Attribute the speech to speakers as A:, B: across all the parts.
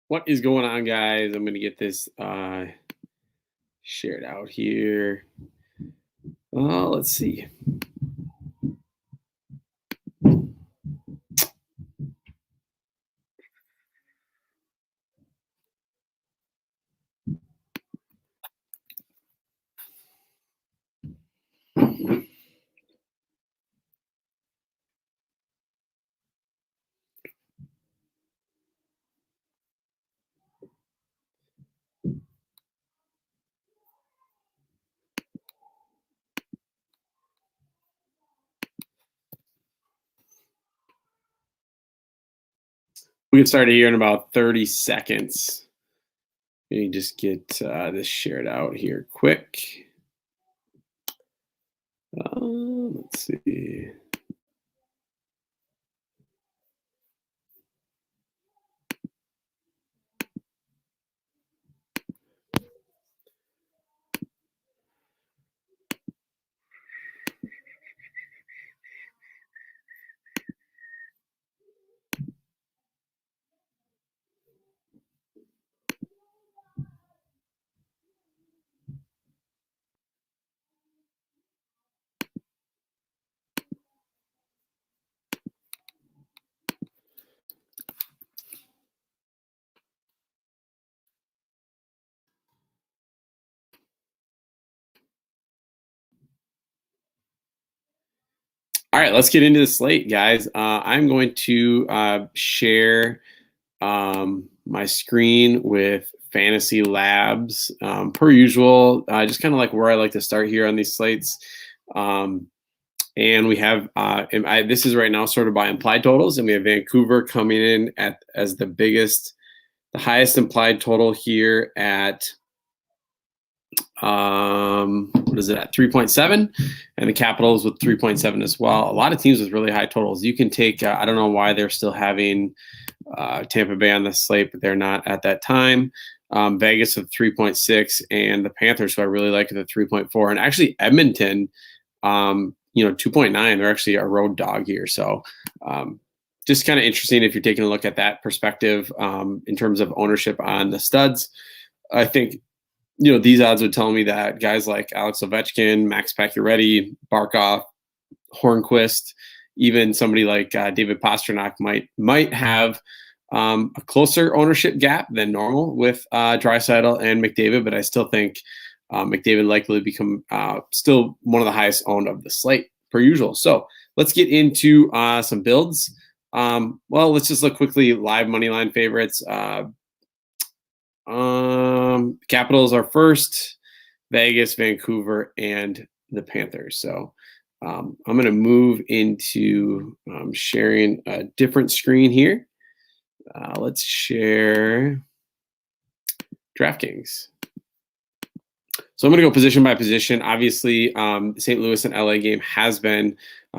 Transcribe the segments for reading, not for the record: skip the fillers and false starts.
A: What is going on, guys? I'm going to get this shared out here. Let's see. We can start here in about 30 seconds. Let me just get this shared out here quick. Let's see. All right, let's get into the slate, guys. I'm going to share my screen with Fantasy Labs per usual. Just kind of like where I like to start here on these slates. And we have this is right now sort of by implied totals, and we have Vancouver coming in as the highest implied total here at what is it at 3.7, and the Capitals with 3.7 as well. A lot of teams with really high totals. You can take I don't know why they're still having Tampa Bay on the slate, but they're not at that time. Vegas with 3.6, and the Panthers, who I really like, at the 3.4, and actually Edmonton 2.9. They're actually a road dog here. So just kind of interesting if you're taking a look at that perspective in terms of ownership on the studs. I think, these odds would tell me that guys like Alex Ovechkin, Max Pacioretty, Barkov, Hornquist, even somebody like David Pastrnak might have a closer ownership gap than normal with Draisaitl and McDavid, but I still think McDavid likely become still one of the highest owned of the slate per usual. So let's get into some builds. Let's just look quickly. Live money line favorites. Capitals are first, Vegas, Vancouver, and the Panthers. So I'm going to move into sharing a different screen here. Let's share Draftkings. So I'm going to go position by position. Obviously, St. Louis and LA game has been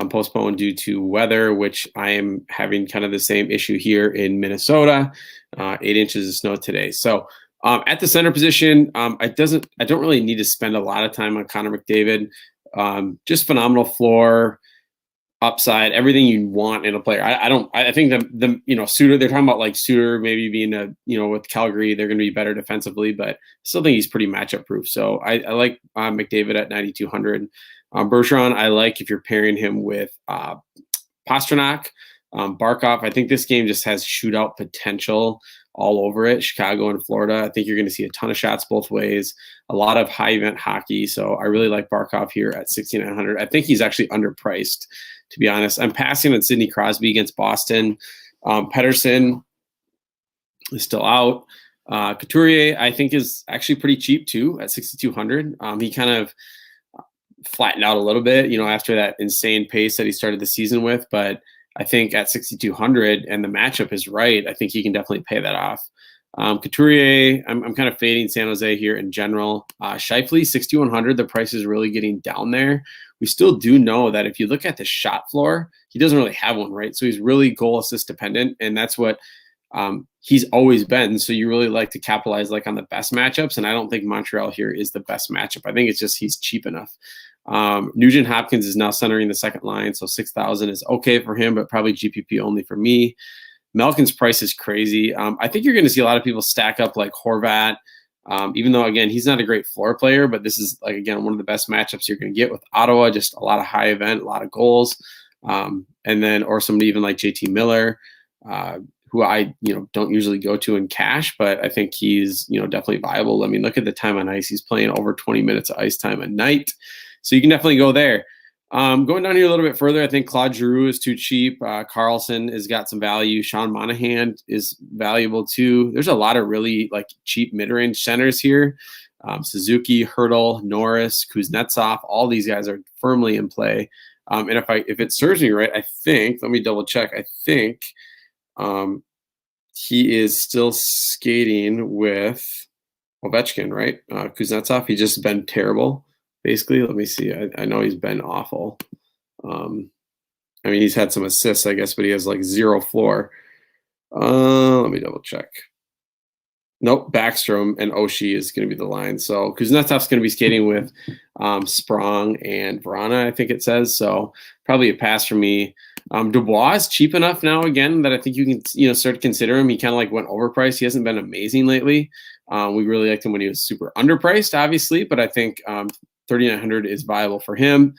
A: postponed due to weather, which I am having kind of the same issue here in Minnesota. 8 inches of snow today. So at the center position, I don't really need to spend a lot of time on Connor McDavid. Just phenomenal floor, upside, everything you want in a player. I think the Suter, they're talking about like Suter maybe being with Calgary, they're going to be better defensively, but I still think he's pretty matchup proof. So I like McDavid at 9,200. Bergeron, I like if you're pairing him with Pastrnak. Barkov, I think this game just has shootout potential all over it. Chicago and Florida, I think you're going to see a ton of shots both ways, a lot of high event hockey. So I really like Barkov here at 6,900. I think he's actually underpriced, to be honest. I'm passing on Sidney Crosby against Boston. Pettersson is still out. Couturier, I think, is actually pretty cheap too at 6,200. He kind of flattened out a little bit, after that insane pace that he started the season with. But I think at 6,200 and the matchup is right, I think he can definitely pay that off. Couturier, I'm kind of fading San Jose here in general. Scheifele, 6,100. The price is really getting down there. We still do know that if you look at the shot floor, he doesn't really have one, right? So he's really goal assist dependent, and that's what he's always been. So you really like to capitalize like on the best matchups, and I don't think Montreal here is the best matchup. I think it's just he's cheap enough. Nugent Hopkins is now centering the second line, so 6,000 is okay for him, but probably GPP only for me. Malkin's price is crazy. I think you're going to see a lot of people stack up like Horvat, even though, again, he's not a great floor player, but this is, like, again, one of the best matchups you're going to get with Ottawa. Just a lot of high event, a lot of goals. And then, or somebody even like JT Miller, who I, don't usually go to in cash, but I think he's, definitely viable. I mean, look at the time on ice. He's playing over 20 minutes of ice time a night. So you can definitely go there. Going down here a little bit further, I think Claude Giroux is too cheap. Carlson has got some value. Sean Monahan is valuable too. There's a lot of really like cheap mid-range centers here. Suzuki, Hurdle, Norris, Kuznetsov, all these guys are firmly in play. And if it serves me right, I think, let me double check. I think he is still skating with Ovechkin, right? Kuznetsov, he's just been terrible. Basically, let me see. I know he's been awful. I mean, he's had some assists, I guess, but he has like 0 floor. Let me double check. Nope, Backstrom and Oshie is going to be the line. So Kuznetsov's going to be skating with Sprong and Vrana, I think it says. So probably a pass for me. Dubois is cheap enough now again that I think you can start to consider him. He kind of like went overpriced. He hasn't been amazing lately. We really liked him when he was super underpriced, obviously, but I think 3,900 is viable for him.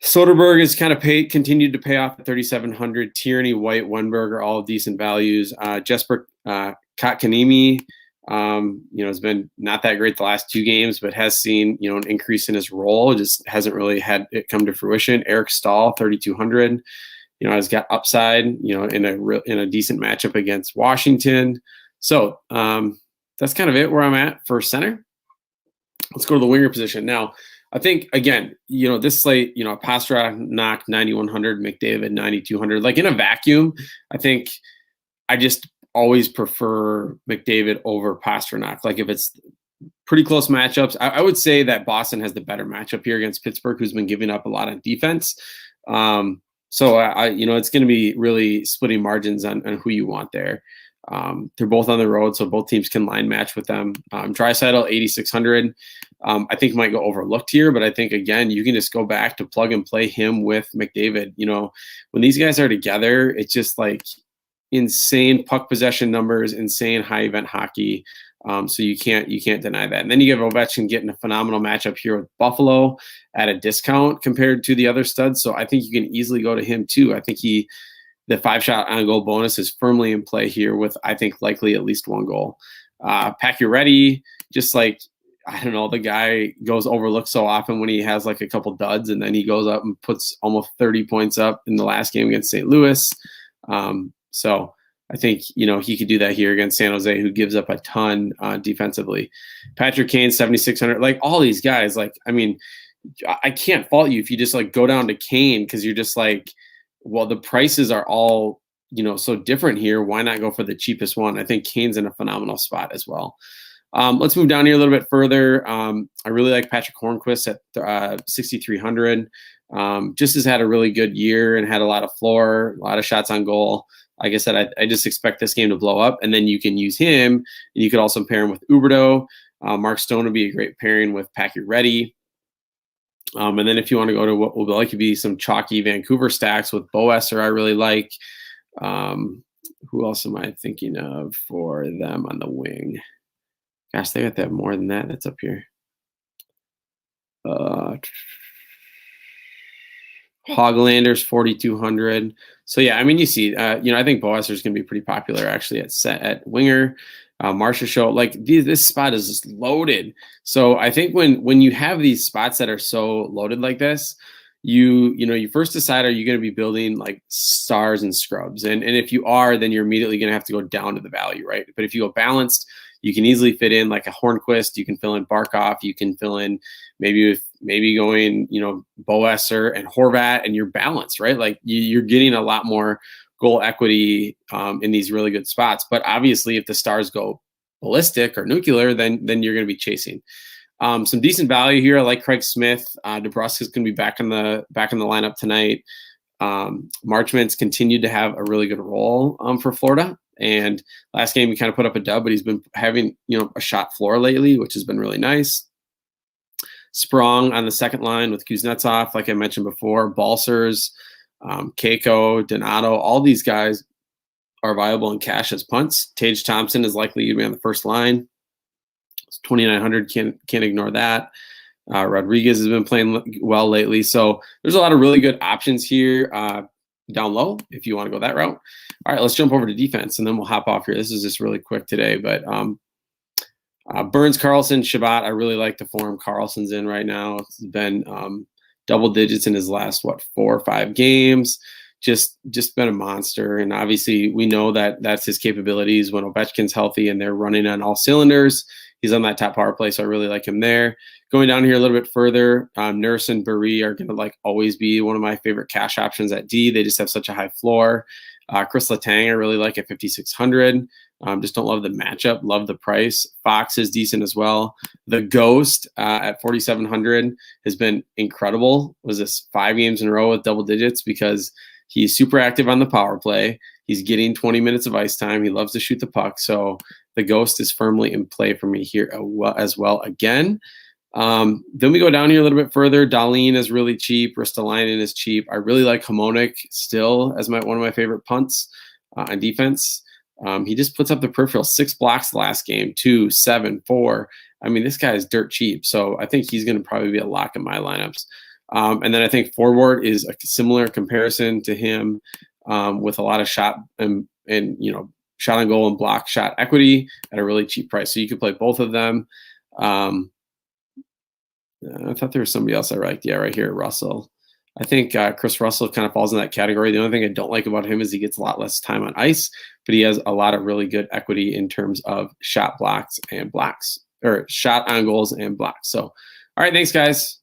A: Soderberg has kind of continued to pay off at 3,700. Tierney, White, Wenberg are all decent values. Jesper Kotkaniemi, has been not that great the last 2 games, but has seen, an increase in his role. Just hasn't really had it come to fruition. Eric Stahl, 3,200, has got upside, in a decent matchup against Washington. So that's kind of it where I'm at for center. Let's go to the winger position. Now, I think, again, this slate, Pastrnak 9,100, McDavid 9,200. Like in a vacuum, I think I just always prefer McDavid over Pastrnak. Like if it's pretty close matchups, I would say that Boston has the better matchup here against Pittsburgh, who's been giving up a lot on defense. So it's going to be really splitting margins on who you want there. They're both on the road, so both teams can line match with them. Draisaitl 8,600. I think might go overlooked here, but I think, again, you can just go back to plug and play him with McDavid. When these guys are together, it's just like insane puck possession numbers, insane high event hockey. So you can't deny that. And then you get Ovechkin getting a phenomenal matchup here with Buffalo at a discount compared to the other studs. So I think you can easily go to him too. I think the 5-shot on goal bonus is firmly in play here with, I think, likely at least 1 goal. Pacioretty, just like, I don't know, the guy goes overlooked so often when he has like a couple duds, and then he goes up and puts almost 30 points up in the last game against St. Louis. So I think, he could do that here against San Jose, who gives up a ton defensively. Patrick Kane, 7,600. Like all these guys, like, I mean, I can't fault you if you just like go down to Kane, because you're just like, well, the prices are all, so different here. Why not go for the cheapest one? I think Kane's in a phenomenal spot as well. Let's move down here a little bit further. I really like Patrick Hornquist at 6,300. Just has had a really good year and had a lot of floor, a lot of shots on goal. Like I said, I just expect this game to blow up, and then you can use him, and you could also pair him with Huberdeau. Mark Stone would be a great pairing with Pacioretty. And then if you want to go to what will likely be some chalky Vancouver stacks with Boesser, I really like. Who else am I thinking of for them on the wing? Gosh, they got to have more than that. That's up here. Hoglander's 4,200. So yeah, I mean, you see, I think Boesser is going to be pretty popular actually at winger. Marcia show, like this spot is just loaded. So I think when you have these spots that are so loaded like this, you first decide, are you going to be building like stars and scrubs? And if you are, then you're immediately going to have to go down to the value, right? But if you go balanced, you can easily fit in like a Hornquist, you can fill in Barkov, you can fill in maybe going, Boesser and Horvat, and you're balanced, right? Like you're getting a lot more goal equity in these really good spots. But obviously, if the stars go ballistic or nuclear, then you're going to be chasing. Some decent value here. I like Craig Smith. DeBrusque is going to be back in the lineup tonight. Marchment's continued to have a really good role for Florida. And last game he kind of put up a dub, but he's been having a shot floor lately, which has been really nice. Sprong on the second line with Kuznetsov, like I mentioned before. Balsers, Keiko, Donato, all these guys are viable in cash as punts. Tage Thompson is likely to be on the first line. It's 2,900. Can't ignore that. Rodriguez has been playing well lately. So there's a lot of really good options here down low if you want to go that route. All right, let's jump over to defense, and then we'll hop off here. This is just really quick today, but Burns, Carlson, Shabbat. I really like the form Carlson's in right now. It's been double digits in his last 4 or 5 games. Just been a monster, and obviously we know that that's his capabilities when Ovechkin's healthy and they're running on all cylinders. He's on that top power play, so I really like him there. Going down here a little bit further, Nurse and Barrie are going to always be one of my favorite cash options at D. They just have such a high floor. Chris Letang I really like at 5,600. Just don't love the matchup, love the price. Fox is decent as well. The Ghost at 4,700 has been incredible. Was this 5 games in a row with double digits because he's super active on the power play. He's getting 20 minutes of ice time. He loves to shoot the puck. So the Ghost is firmly in play for me here as well again. Then we go down here a little bit further. Dahlin is really cheap. Ristolainen is cheap. I really like Hamonik still as one of my favorite punts on defense. He just puts up the peripheral 6 blocks the last game, 2, 7, 4. I mean, this guy is dirt cheap. So I think he's going to probably be a lock in my lineups. And then I think forward is a similar comparison to him with a lot of shot and shot on goal and block shot equity at a really cheap price. So you could play both of them. I thought there was somebody else I liked. Yeah, right here, Russell. I think Chris Russell kind of falls in that category. The only thing I don't like about him is he gets a lot less time on ice, but he has a lot of really good equity in terms of shot blocks and blocks, or shot on goals and blocks. So, all right, thanks, guys.